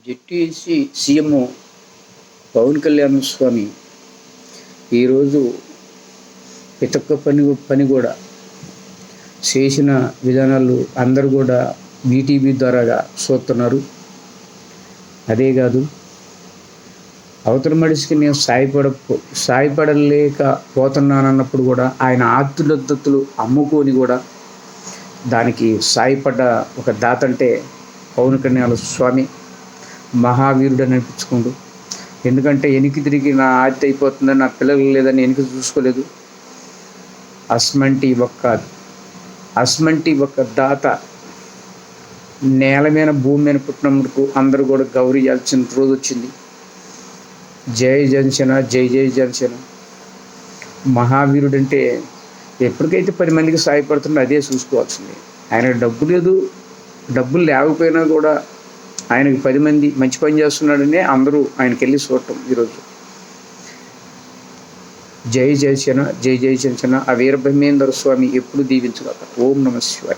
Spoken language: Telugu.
జెడ్పీటీసీ సీఎం పవన్ కళ్యాణ్ స్వామి ఈరోజు ప్రతి ఒక్క పని కూడా చేసిన విధానాలు అందరూ కూడా వీటీవీ ద్వారాగా చూస్తున్నారు. అదే కాదు, అవతల మనిషికి నేను సాయపడలేకపోతున్నానన్నప్పుడు కూడా ఆయన ఆత్తులద్దత్తులు అమ్ముకొని కూడా దానికి సాయపడ్డ ఒక దాత అంటే పవన్ కళ్యాణ్ స్వామి మహావీరుడు అని అనిపించుకోండు. ఎందుకంటే వెనక్కి తిరిగి నా ఆస్తి అయిపోతుందని, నా పిల్లలు లేదని వెనక్కి చూసుకోలేదు. అస్మంటి ఒక దాత నేల మీద భూమి మీద పుట్టినందుకు అందరూ కూడా గౌరవించాల్సిన రోజు వచ్చింది. జై జనసేన, జై జై జనసేన. మహావీరుడు అంటే ఎప్పటికైతే 10 మందికి సాయపడుతుందో అదే చూసుకోవాల్సింది. ఆయన డబ్బులు లేకపోయినా కూడా ఆయనకి 10 మంది మంచి పని చేస్తున్నాడనే అందరూ ఆయనకి వెళ్ళి చూడటం ఈరోజు. జై జనసేన, జై జై జనసేన. ఆ వీరబ్రహ్మేంద్ర స్వామి ఎప్పుడు దీవించగలరు. ఓం నమః శివాయ.